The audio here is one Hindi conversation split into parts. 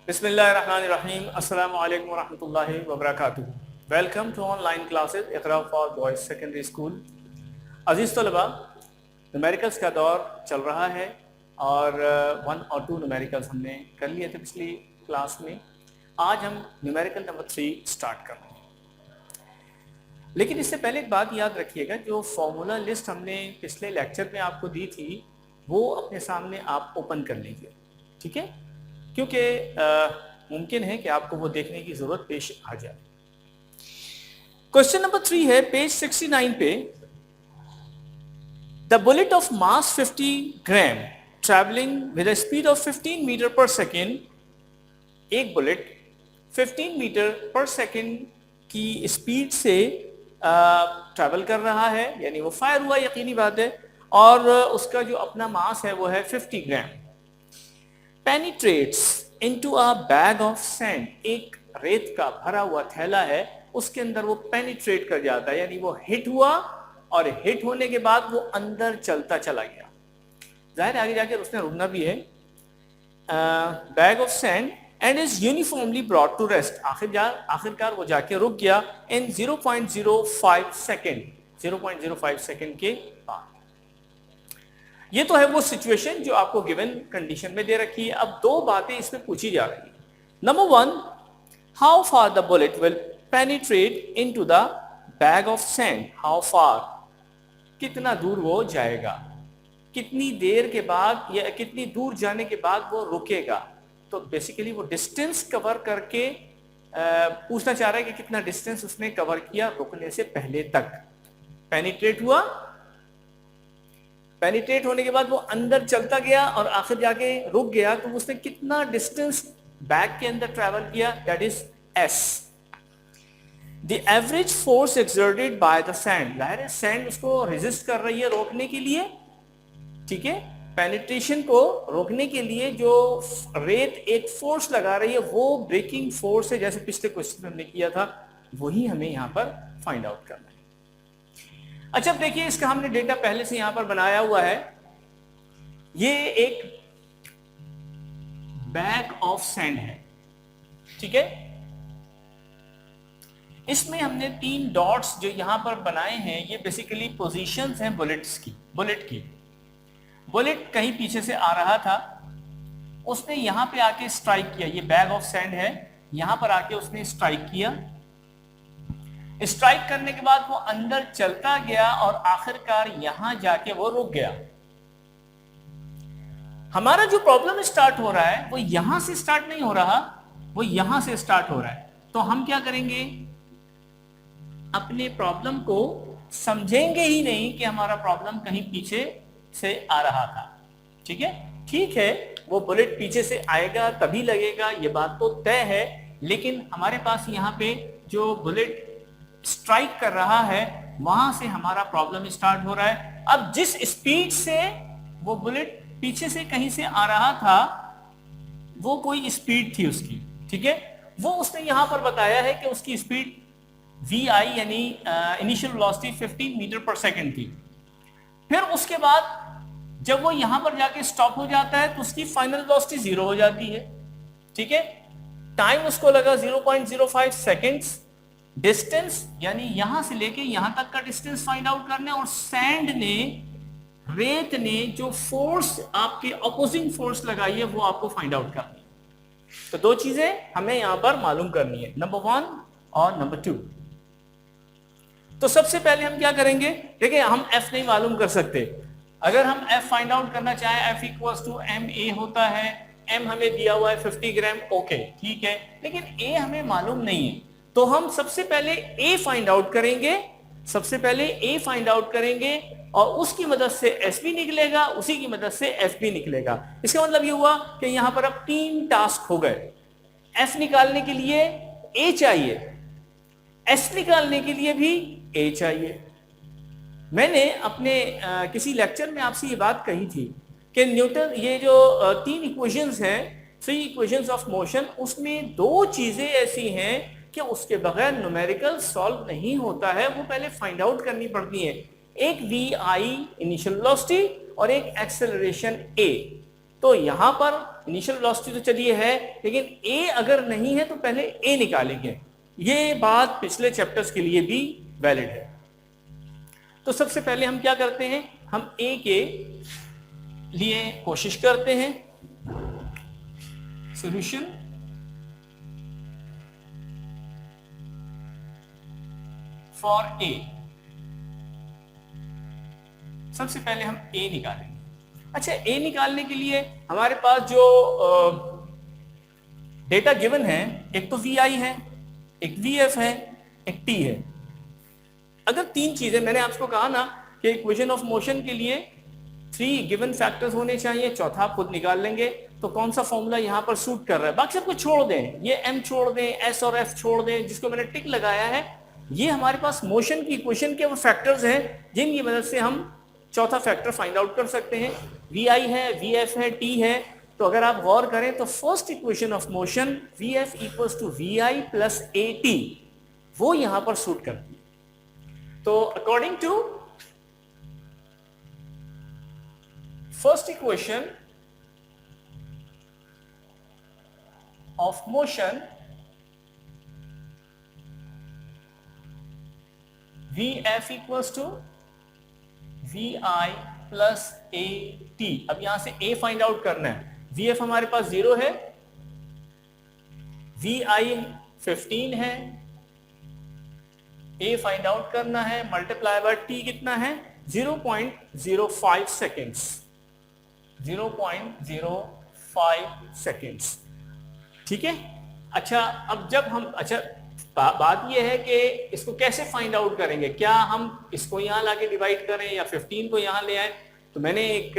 बिस्मिल्लाहिर्रहमानिर्रहीम। अस्सलामु अलैकुम वरहमतुल्लाहि वबरकातुहू। Welcome to online classes Iqra for boys secondary school. अज़ीज़ तलबा, न्यूमेरिकल्स का दौर चल रहा है और 1 और 2 न्यूमेरिकल्स हमने कर लिए थे पिछली क्लास में। आज हम न्यूमेरिकल नंबर 3 स्टार्ट कर रहे हैं, लेकिन इससे पहले एक बात याद रखिएगा, जो फॉर्मूला लिस्ट हमने पिछले लेक्चर में आपको दी थी वो अपने सामने आप ओपन कर लीजिए, ठीक है, क्योंकि मुमकिन है कि आपको वो देखने की जरूरत पेश आ जाए। क्वेश्चन नंबर 3 है पेज 69 पे। The bullet of mass 50 gram travelling with a speed of 15 metre per second. एक बुलेट 15 मीटर पर सेकेंड की स्पीड से ट्रैवल कर रहा है, यानी वो फायर हुआ, यकीनी बात है, और उसका जो अपना मास है वो है 50 gram. Penetrates into a bag of sand. एक रेत का भरा हुआ थैला है, उसके अंदर वो पेनिट्रेट कर जाता है, यानी वो हिट हुआ और हिट होने के बाद वो अंदर चलता चला गया। जाहिर आगे जाकर उसने रुकना भी है। Bag of sand and is uniformly brought to rest. आखिरकार वो जाके रुक गया इन 0.05 सेकेंड, 0.05 सेकेंड के बाद। ये तो है वो सिचुएशन जो आपको गिवन कंडीशन में दे रखी है। अब दो बातें इसमें पूछी जा रही है। Number 1, how far the bullet will penetrate into the bag of sand. How far, कितना दूर वो जाएगा, कितनी देर के बाद या कितनी दूर जाने के बाद वो रुकेगा। तो बेसिकली वो डिस्टेंस कवर करके पूछना चाह रहा है कि कितना डिस्टेंस उसने कवर किया रुकने से पहले तक। पेनिट्रेट हुआ, पेनिट्रेट होने के बाद वो अंदर चलता गया और आखिर जाके रुक गया, तो उसने कितना डिस्टेंस बैग के अंदर ट्रैवल किया, that is S. The average force exerted by the sand. जाहिर है सैंड उसको रेजिस्ट कर रही है रोकने के लिए, ठीक है, पेनिट्रेशन को रोकने के लिए जो रेत एक फोर्स लगा रही है वो ब्रेकिंग फोर्स है, जैसे पिछले क्वेश्चन में हमने किया था, वही हमें यहां पर फाइंड आउट करना है। अच्छा देखिए, इसका हमने डेटा पहले से यहां पर बनाया हुआ है। ये एक बैग ऑफ सैंड है, ठीक है। इसमें हमने 3 डॉट्स जो यहां पर बनाए हैं, ये बेसिकली पोजीशंस हैं बुलेट्स की। बुलेट कहीं पीछे से आ रहा था, उसने यहां पे आके स्ट्राइक किया। ये बैग ऑफ सैंड है, यहां पर आके उसने स्ट्राइक किया। स्ट्राइक करने के बाद वो अंदर चलता गया और आखिरकार यहां जाके वो रुक गया। हमारा जो प्रॉब्लम स्टार्ट हो रहा है वो यहां से स्टार्ट नहीं हो रहा, वो यहां से स्टार्ट हो रहा है। तो हम क्या करेंगे, अपने प्रॉब्लम को समझेंगे ही नहीं कि हमारा प्रॉब्लम कहीं पीछे से आ रहा था, ठीक है। ठीक है, वो बुलेट पीछे से आएगा तभी लगेगा, ये बात तो तय है, लेकिन हमारे पास यहाँ पे जो बुलेट स्ट्राइक कर रहा है वहां से हमारा प्रॉब्लम स्टार्ट हो रहा है। अब जिस स्पीड से वो बुलेट पीछे से कहीं से आ रहा था, वो कोई स्पीड थी उसकी, ठीक है। वो उसने यहां पर बताया है कि उसकी स्पीड VI यानी initial velocity 15 metre per second थी। फिर उसके बाद जब वो यहां पर जाके स्टॉप हो जाता है तो उसकी फाइनल वेलोसिटी 0 हो जाती है, ठीक है। टाइम उसको लगा 0.05 सेकेंड्स। डिस्टेंस यानी यहां से लेके यहां तक का डिस्टेंस फाइंड आउट करना है, और सैंड ने, रेत ने जो फोर्स आपके ऑपोजिंग फोर्स लगाई है वो आपको फाइंड आउट करनी है। तो दो चीजें हमें यहां पर मालूम करनी है, नंबर 1 और नंबर 2। तो सबसे पहले हम क्या करेंगे, देखिए हम F नहीं मालूम कर सकते। अगर हम F फाइंड आउट करना चाहें, F इक्वल्स टू ma होता है। M हमें दिया हुआ है 50 ग्राम, ओके ठीक है, लेकिन A हमें मालूम नहीं है। तो हम सबसे पहले A फाइंड आउट करेंगे, सबसे पहले A फाइंड आउट करेंगे और उसकी मदद से S भी निकलेगा, उसी की मदद से F भी निकलेगा। इसका मतलब ये हुआ कि यहां पर अब 3 टास्क हो गए। F निकालने के लिए A चाहिए, S निकालने के लिए भी A चाहिए। मैंने अपने किसी लेक्चर में आपसे ये बात कही थी कि न्यूटन, ये जो 3 इक्वेशंस हैं, 3 इक्वेशंस ऑफ मोशन, उसमें 2 चीजें ऐसी हैं कि उसके बगैर न्यूमेरिकल सॉल्व नहीं होता है, वो पहले फाइंड आउट करनी पड़ती है। एक VI इनिशियल वेलोसिटी और एक एक्सेलरेशन A। तो यहां पर इनिशियल वेलोसिटी तो चलिए है, लेकिन ए अगर नहीं है तो पहले ए निकालेंगे। ये बात पिछले चैप्टर्स के लिए भी वैलिड है। तो सबसे पहले हम क्या करते हैं, हम ए के लिए कोशिश करते हैं। सॉल्यूशन फॉर ए, सबसे पहले हम ए निकालेंगे। अच्छा, ए निकालने के लिए हमारे पास जो डेटा गिवन है, एक तो वी आई है, एक वी एफ है, एक टी है। अगर तीन चीजें, मैंने आपको कहा ना कि इक्वेशन ऑफ मोशन के लिए 3 गिवन फैक्टर्स होने चाहिए, चौथा आप खुद निकाल लेंगे। तो कौन सा फॉर्मूला यहां पर सूट कर रहा है, बाकी सब कुछ छोड़ दें, ये एम छोड़ दें, एस और एफ छोड़ दें, जिसको मैंने टिक लगाया है, ये हमारे पास मोशन की इक्वेशन के वो फैक्टर्स हैं जिनकी मदद से हम चौथा फैक्टर फाइंड आउट कर सकते हैं। वी आई है, वी एफ है, टी है। तो अगर आप गौर करें तो first equation of motion V F equals to V I plus A T, वो यहां पर सूट करती है। तो according to first equation of motion V F equals to V I plus A T. अब यहां से ए फाइंड आउट करना है। वी एफ हमारे पास 0 है, वी आई 15 है, ए फाइंड आउट करना है, मल्टीप्लाई बाय टी कितना है 0.05 सेकेंड्स, 0.05 सेकेंड्स। ठीक है। अच्छा, अब जब हम, अच्छा बात यह है कि इसको कैसे फाइंड आउट करेंगे, क्या हम इसको यहां लाके डिवाइड करें या 15 को यहां ले आए। तो मैंने एक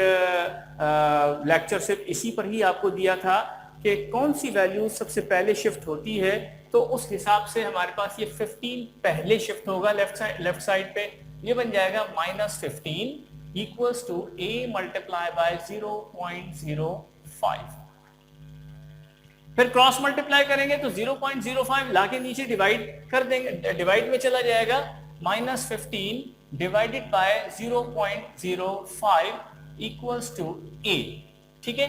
लेक्चर सिर्फ इसी पर ही आपको दिया था कि कौन सी वैल्यू सबसे पहले शिफ्ट होती है, तो उस हिसाब से हमारे पास ये 15 पहले शिफ्ट होगा लेफ्ट साइड पे। ये बन जाएगा -15 equals to a multiply by 0.05। फिर क्रॉस मल्टीप्लाई करेंगे तो 0.05 लाके नीचे डिवाइड कर देंगे, डिवाइड में चला जाएगा, -15 divided by 0.05 equals to a। ठीक है।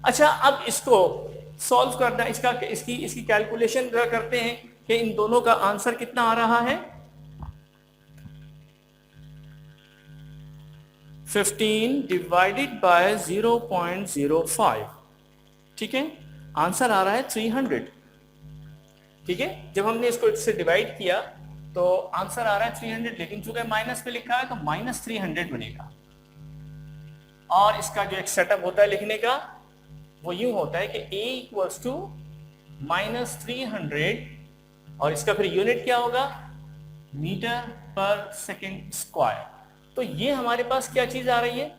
अच्छा, अब इसको सॉल्व करना, इसकी कैलकुलेशन करते हैं कि इन दोनों का आंसर कितना आ रहा है। 15 डिवाइडेड बाय 0.05, ठीक है, आंसर आ रहा है 300। ठीक है। जब हमने इसको इससे डिवाइड किया तो आंसर आ रहा है 300, लेकिन चूंकि माइनस पे लिखा है तो -300 बनेगा। और इसका जो एक सेटअप होता है लिखने का, वो यूं होता है कि a इक्वल्स टू -300 और इसका फिर यूनिट क्या होगा, मीटर पर सेकेंड स्क्वायर। तो ये हमारे पास क्या चीज आ रही है,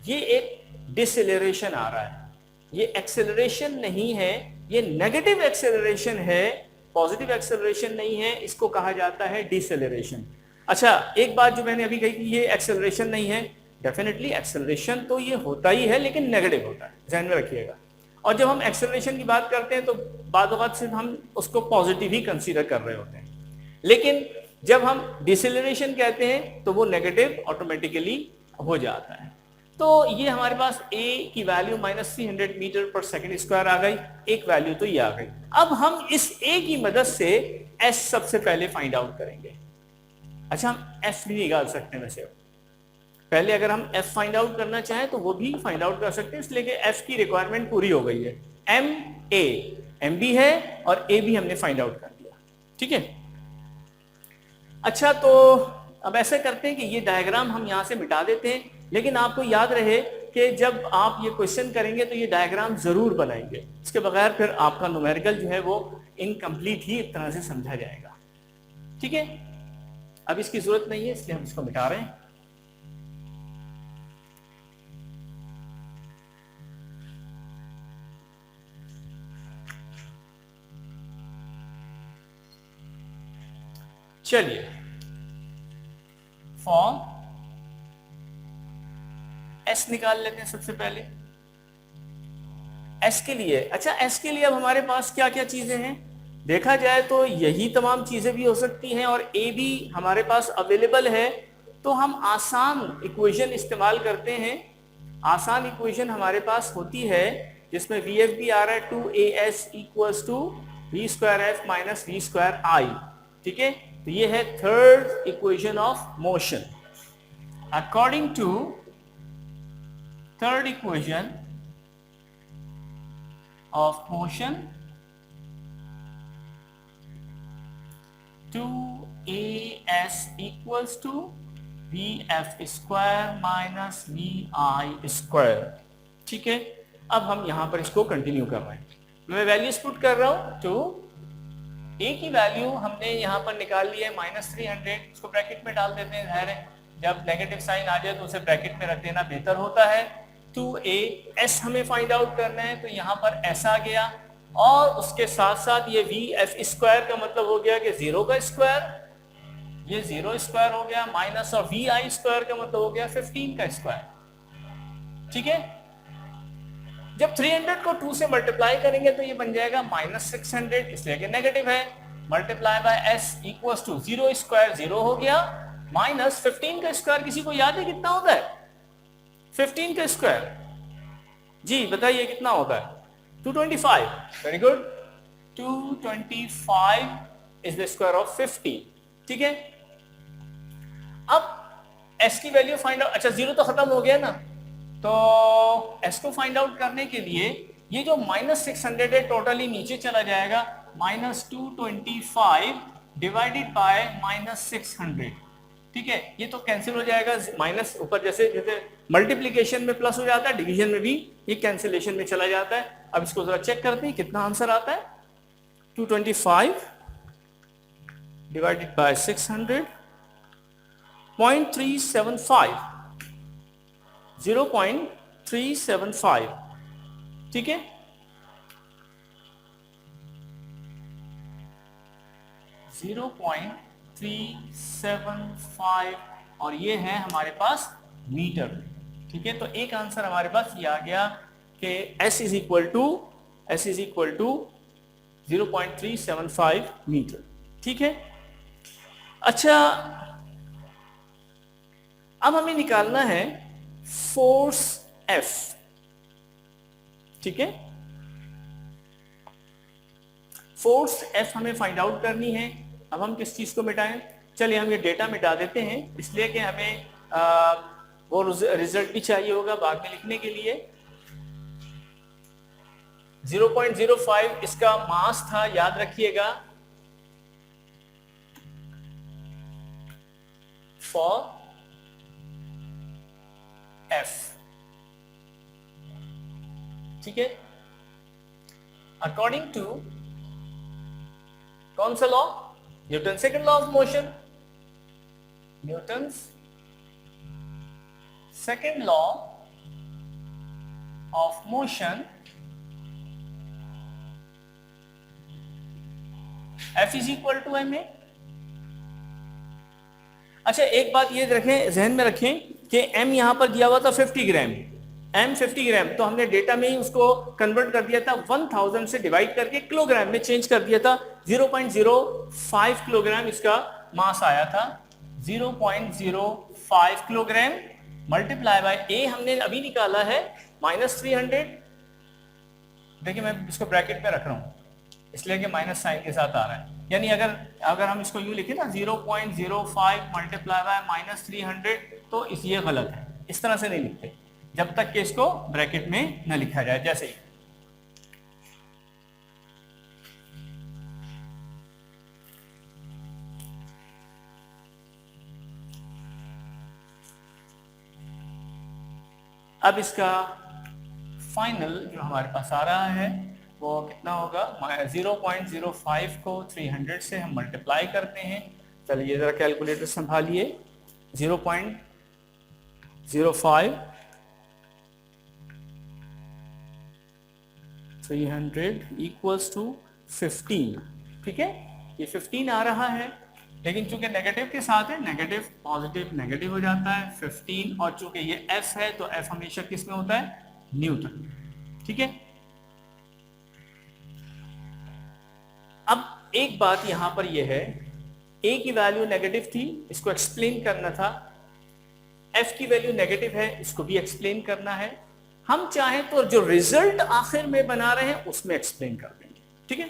ये एक डिसेलरेशन आ रहा है। ये एक्सेलरेशन नहीं है, ये नेगेटिव एक्सेलरेशन है, पॉजिटिव एक्सेलरेशन नहीं है, इसको कहा जाता है डिसेलरेशन। अच्छा, एक बात जो मैंने अभी कही कि ये एक्सेलरेशन नहीं है, डेफिनेटली एक्सेलरेशन तो ये होता ही है, लेकिन नेगेटिव होता है, ध्यान में रखिएगा। और जब हम एक्सेलरेशन की बात करते हैं तो बाद सिर्फ हम उसको पॉजिटिव ही कंसीडर कर रहे होते हैं, लेकिन जब हम डिसेलरेशन कहते हैं तो वो नेगेटिव ऑटोमेटिकली हो जाता है। तो ये हमारे पास a की value -300 metre per second square आ गई, एक वैल्यू तो ये आ गई। अब हम इस a की मदद से s सबसे पहले फाइंड आउट करेंगे। अच्छा, हम f भी निकाल सकते हैं वैसे, पहले अगर हम f फाइंड आउट करना चाहें तो वो भी फाइंड आउट कर सकते हैं, इसलिए कि f की रिक्वायरमेंट पूरी हो गई है। m भी है और a भी हमने फाइंड आउट कर दिया। ठीक है। अच्छा, तो अब ऐसे करते हैं कि ये डायग्राम हम यहां से मिटा देते हैं, लेकिन आपको याद रहे कि जब आप ये क्वेश्चन करेंगे तो ये डायग्राम जरूर बनाएंगे, इसके बगैर फिर आपका न्यूमेरिकल जो है वो इनकम्प्लीट ही एक तरह से समझा जाएगा। ठीक है। अब इसकी जरूरत नहीं है, इसलिए हम इसको मिटा रहे हैं। चलिए, फॉर्म S निकाल लेते हैं सबसे पहले। S के लिए, अच्छा S के लिए अब हमारे पास क्या क्या चीजें हैं, देखा जाए तो यही तमाम चीजें भी हो सकती हैं और A भी हमारे पास अवेलेबल है। तो हम आसान इक्वेशन इस्तेमाल करते हैं आसान इक्वेशन हमारे पास होती है जिसमें वी एफ भी आ रहा है 2as equals to v square f minus v square i, ठीक है। तो ये है third equation of motion. According to third equation of motion 2as equals to vf square minus v i square, ठीक है। अब हम यहां पर इसको कंटिन्यू कर रहे हैं। मैं वैल्यूज पुट कर रहा हूं। तो ए की वैल्यू हमने यहां पर निकाल ली है -300, इसको ब्रैकेट में डाल देते हैं। जाहिर है जब नेगेटिव साइन आ जाए तो उसे ब्रैकेट में रख देना बेहतर होता है। 2as हमें फाइंड आउट करना है, तो यहां पर s आ गया और उसके साथ साथ ये वी एफ स्क्वायर का मतलब हो गया कि 0 का स्क्वायर, ये 0 स्क्वायर हो गया, माइनस और वी आई स्क्वायर का मतलब हो गया 15 का स्क्वायर, ठीक है। जब 300 को 2 से मल्टीप्लाई करेंगे तो ये बन जाएगा -600, इसलिए कि नेगेटिव है। Multiply by S equals to 0 square 0 हो गया, माइनस 15 का स्क्वायर किसी को याद है कितना होता है? 15 का स्क्वायर जी बताइए कितना होता है? 225। Very good, 225 is the square of 50, ठीक है। अब s की वैल्यू फाइंड आउट, अच्छा 0 तो खत्म हो गया ना, तो s को फाइंड आउट करने के लिए ये जो -600 है टोटली नीचे चला जाएगा, -225 डिवाइडेड बाय -600, ठीक है। ये तो कैंसिल हो जाएगा, माइनस ऊपर जैसे जैसे मल्टीप्लीकेशन में प्लस हो जाता है, डिवीजन में भी ये कैंसिलेशन में चला जाता है। अब इसको जरा चेक करते हैं कितना आंसर आता है। 225 डिवाइडेड बाय 600, 0.375, 0.375, ठीक है। जीरो 0.375 और ये है हमारे पास मीटर, ठीक है। तो एक आंसर हमारे पास ये आ गया कि s is equal to 0.375 metre, ठीक है। अच्छा अब हमें निकालना है फोर्स F, ठीक है। फोर्स F हमें फाइंड आउट करनी है। अब हम किस चीज को मिटाएं? चलिए हम ये डेटा मिटा देते हैं, इसलिए कि हमें वो रिजल्ट भी चाहिए होगा बाद में लिखने के लिए। 0.05 इसका मास था, याद रखिएगा, फॉर F, ठीक है। अकॉर्डिंग टू कौन सा लॉ? Newton second law of motion, Newton's second law of motion, F is equal to ma। अच्छा एक बात ये रखें, जहन में रखें कि m यहां पर दिया हुआ था 50 ग्राम, m 50 ग्राम, तो हमने डेटा में ही उसको कन्वर्ट कर दिया था, 1000 से डिवाइड करके किलोग्राम में चेंज कर दिया था। 0.05 किलोग्राम इसका मास आया था, 0.05 किलोग्राम मल्टीप्लाई बाय a हमने अभी निकाला है -300। देखिए मैं इसको ब्रैकेट में रख रहा हूं इसलिए कि माइनस साइन के साथ आ रहा है, यानी अगर हम इसको यूं लिखें ना 0.05 मल्टीप्लाई बाय -300, तो ये गलत है, इस तरह से नहीं लिखते जब तक कि इसको ब्रैकेट में न लिखा जाए। जैसे ही अब इसका फाइनल जो हमारे पास आ रहा है वो कितना होगा? 0.05 को 300 से हम मल्टीप्लाई करते हैं। चलिए जरा कैलकुलेटर संभालिए। 0.05 300 इक्वल्स टू 15, ठीक है। ये 15 आ रहा है, लेकिन चूंकि नेगेटिव के साथ है, नेगेटिव पॉजिटिव नेगेटिव हो जाता है 15, और चूंकि ये F है तो F हमेशा किस में होता है? न्यूटन, ठीक है। अब एक बात यहां पर यह है, A की वैल्यू नेगेटिव थी, इसको एक्सप्लेन करना था। एफ की वैल्यू नेगेटिव है, इसको भी एक्सप्लेन करना है। हम चाहें तो जो रिजल्ट आखिर में बना रहे हैं उसमें एक्सप्लेन कर देंगे, ठीक है।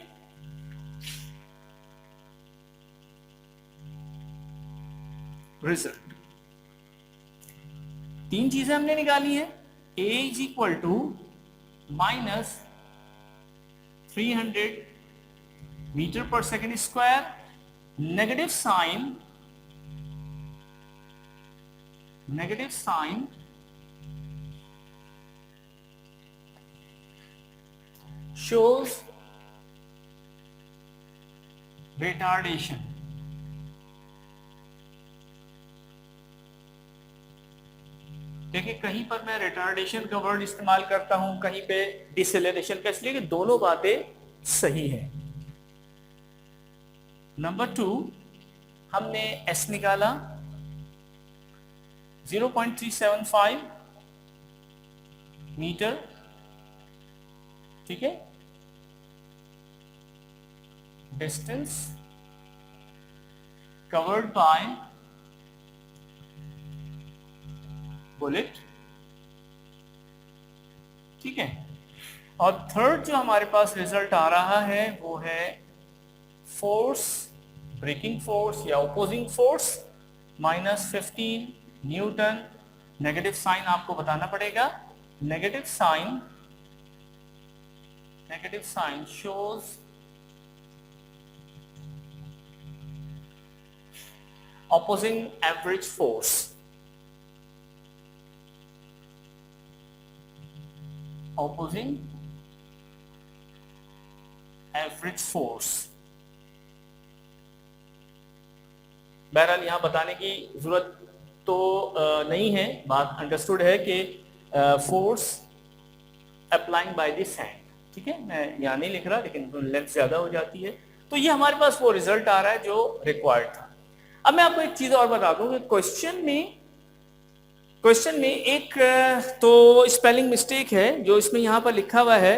रिजल्ट 3 चीजें हमने निकाली है। a is equal to minus 300 metre per second square, negative sign shows retardation। देखिए कहीं पर मैं रिटार्डेशन का वर्ड इस्तेमाल करता हूं, कहीं पे डिसेलरेशन का, इसलिए कि दोनों बातें सही है। नंबर 2 हमने एस निकाला 0.375 मीटर, ठीक है, डिस्टेंस कवर्ड बाय बुलेट, ठीक है। और थर्ड जो हमारे पास रिजल्ट आ रहा है वो है फोर्स, ब्रेकिंग फोर्स या opposing force -15 newton. Negative sign आपको बताना पड़ेगा। Negative sign shows opposing average force। opposing average force। बहरहाल यहां बताने की जरूरत तो नहीं है, बात अंडरस्टूड है कि force applying by the sand, ठीक है। मैं यहां नहीं लिख रहा लेकिन लेंथ ज्यादा हो जाती है। तो ये हमारे पास वो रिजल्ट आ रहा है जो रिक्वायर्ड था। अब मैं आपको एक चीज और बता दूं कि क्वेश्चन में एक तो स्पेलिंग मिस्टेक है जो इसमें यहां पर लिखा हुआ है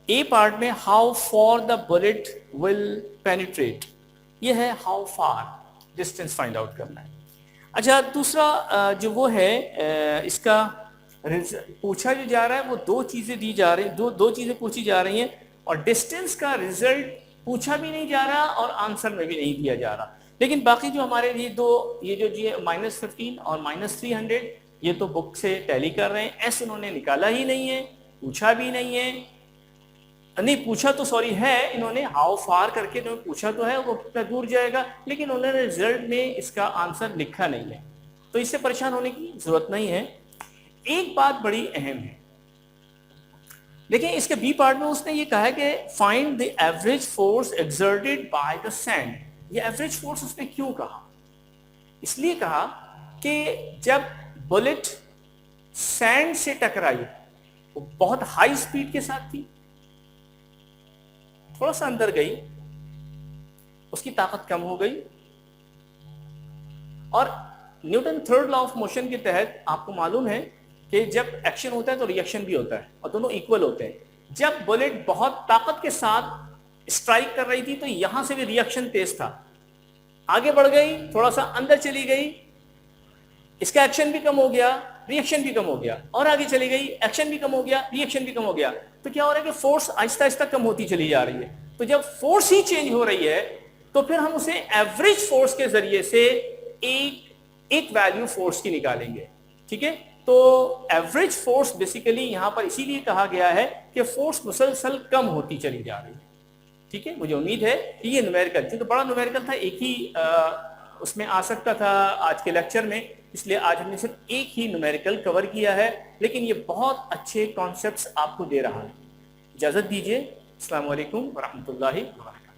ए पार्ट में, how for the bullet will penetrate, ये है how far, distance find out करना है। अच्छा, दूसरा जो वो है इसका पूछा जो जा रहा है वो 2 चीजें दी जा रही, दो चीजें पूछी जा रही हैं, और डिस्टेंस का रिजल्ट पूछा भी नहीं जा रहा और आंसर में भी नहीं दिया जा रहा। लेकिन बाकी जो हमारे लिए ये जो जी -15 और -300 ये तो बुक से टैली कर रहे हैं। एस इन्होंने निकाला ही नहीं है, पूछा भी नहीं है, नहीं पूछा तो सॉरी है, इन्होंने हाउ फार करके इन्होंने पूछा तो है वो कितना दूर जाएगा, लेकिन उन्होंने रिजल्ट में इसका आंसर लिखा नहीं है। तो इससे परेशान होने की जरूरत नहीं है। एक बात बड़ी अहम है, देखिए इसके बी पार्ट में उसने ये कहा है कि find the average force exerted by the sand. ये एवरेज फोर्स उसने क्यों कहा? इसलिए कहा कि जब बुलेट सैंड से टकराई वो बहुत हाई स्पीड के साथ थी, थोड़ा सा अंदर गई, उसकी ताकत कम हो गई, और Newton third law of motion के तहत आपको मालूम है कि जब एक्शन होता है तो रिएक्शन भी होता है और दोनों इक्वल होते हैं। जब बुलेट बहुत ताकत के साथ स्ट्राइक कर रही थी तो यहां से भी रिएक्शन तेज था, आगे बढ़ गई, थोड़ा सा अंदर चली गई, इसका एक्शन भी कम हो गया, रिएक्शन भी कम हो गया, और आगे चली गई, एक्शन भी कम हो गया, रिएक्शन भी कम हो गया। तो क्या हो रहा है कि फोर्स आहिस्ता आहिस्ता कम होती चली जा रही है। तो जब फोर्स ही चेंज हो रही है तो फिर हम उसे एवरेज फोर्स के जरिए से एक वैल्यू फोर्स की निकालेंगे, ठीक है। तो एवरेज फोर्स बेसिकली यहां पर इसीलिए कहा गया है कि फोर्स मुसलसल कम होती चली जा रही है, ठीक है। मुझे उम्मीद है कि ये न्यूमेरिकल, क्योंकि बड़ा न्यूमेरिकल था, एक ही उसमें आ सकता था आज के लेक्चर में, इसलिए आज हमने सिर्फ एक ही न्यूमेरिकल कवर किया है, लेकिन ये बहुत अच्छे कॉन्सेप्ट्स आपको दे रहा है। इजाजत दीजिए, अस्सलाम वालेकुम व रहमतुल्लाहि व बरकातहू।